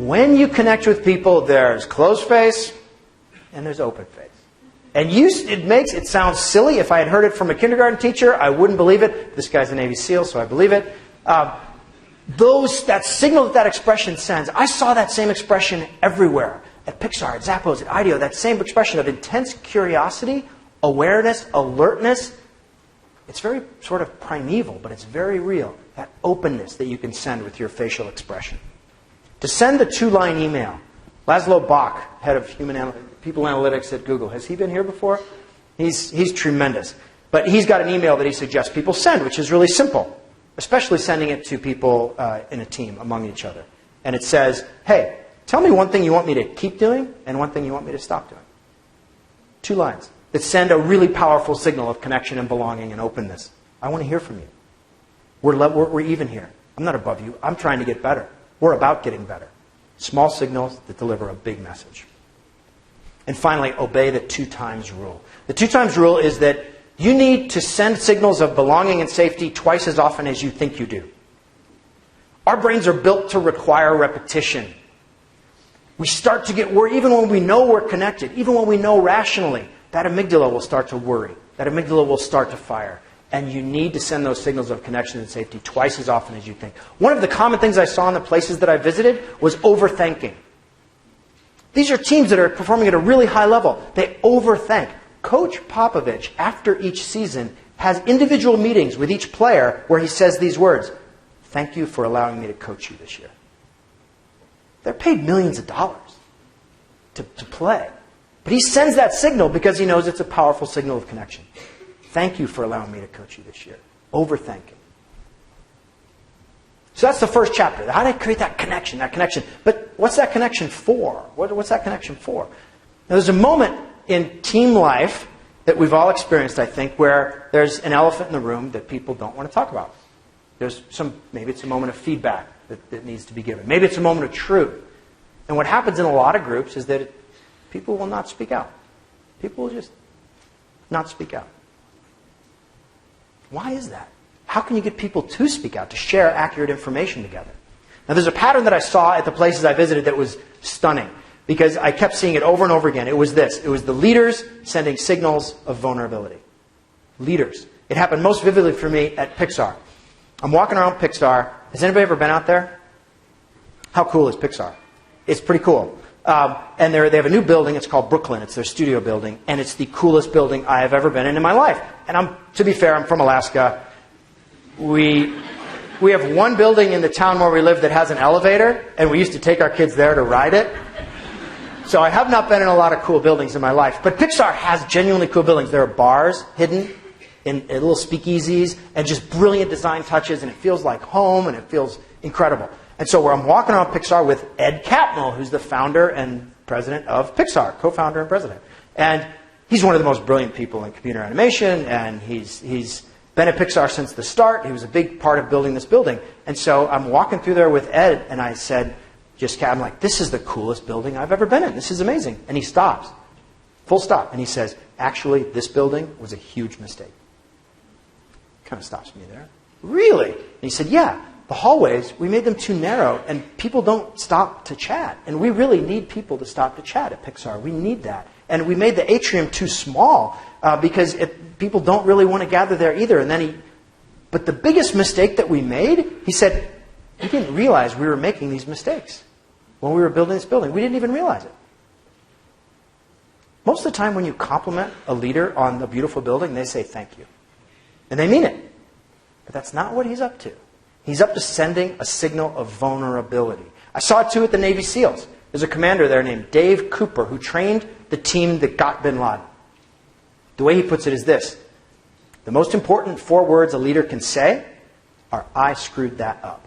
When you connect with people, there's closed face and there's open face. And it sounds silly. If I had heard it from a kindergarten teacher, I wouldn't believe it. This guy's a Navy SEAL, so I believe it. That signal that expression sends, I saw that same expression everywhere. At Pixar, at Zappos, at IDEO, that same expression of intense curiosity, awareness, alertness. It's very sort of primeval, but it's very real. That openness that you can send with your facial expression. To send the 2-line email, Laszlo Bock, head of people analytics at Google, has he been here before? He's tremendous. But he's got an email that he suggests people send, which is really simple, especially sending it to people in a team, among each other. And it says, hey, tell me one thing you want me to keep doing and one thing you want me to stop doing. 2 lines that send a really powerful signal of connection and belonging and openness. I want to hear from you. We're even here. I'm not above you. I'm trying to get better. We're about getting better. Small signals that deliver a big message. And finally, obey the 2 times rule. The 2 times rule is that you need to send signals of belonging and safety twice as often as you think you do. Our brains are built to require repetition. We start to get worried, even when we know we're connected, even when we know rationally, that amygdala will start to worry. That amygdala will start to fire. And you need to send those signals of connection and safety twice as often as you think. One of the common things I saw in the places that I visited was overthinking. These are teams that are performing at a really high level. They overthink. Coach Popovich, after each season, has individual meetings with each player where he says these words, "Thank you for allowing me to coach you this year." They're paid millions of dollars to play. But he sends that signal because he knows it's a powerful signal of connection. Thank you for allowing me to coach you this year. Overthinking. So that's the first chapter. How do I create that connection? But what's that connection for? What's that connection for? Now, there's a moment in team life that we've all experienced, I think, where there's an elephant in the room that people don't want to talk about. Maybe it's a moment of feedback that needs to be given. Maybe it's a moment of truth. And what happens in a lot of groups is that people will not speak out. People will just not speak out. Why is that? How can you get people to speak out, to share accurate information together? Now, there's a pattern that I saw at the places I visited that was stunning, because I kept seeing it over and over again. It was this. It was the leaders sending signals of vulnerability. Leaders. It happened most vividly for me at Pixar. I'm walking around Pixar. Has anybody ever been out there? How cool is Pixar? It's pretty cool. And they have a new building. It's called Brooklyn. It's their studio building. And it's the coolest building I have ever been in my life. And to be fair, I'm from Alaska. We have one building in the town where we live that has an elevator. And we used to take our kids there to ride it. So I have not been in a lot of cool buildings in my life. But Pixar has genuinely cool buildings. There are bars hidden in little speakeasies and just brilliant design touches. And it feels like home and it feels incredible. And so where I'm walking around Pixar with Ed Catmull, who's the founder and president of Pixar, co-founder and president. And he's one of the most brilliant people in computer animation, and he's been at Pixar since the start. He was a big part of building this building. And so I'm walking through there with Ed, and I said, I'm like, this is the coolest building I've ever been in. This is amazing. And he stops. Full stop. And he says, actually, this building was a huge mistake. Kind of stops me there. Really? And he said, yeah. The hallways, we made them too narrow, and people don't stop to chat. And we really need people to stop to chat at Pixar. We need that. And we made the atrium too small because people don't really want to gather there either. But the biggest mistake that we made, he said, we didn't realize we were making these mistakes when we were building this building. We didn't even realize it. Most of the time when you compliment a leader on a beautiful building, they say thank you. And they mean it. But that's not what he's up to. He's up to sending a signal of vulnerability. I saw it too at the Navy SEALs. There's a commander there named Dave Cooper who trained the team that got bin Laden. The way he puts it is this. The most important 4 words a leader can say are, I screwed that up.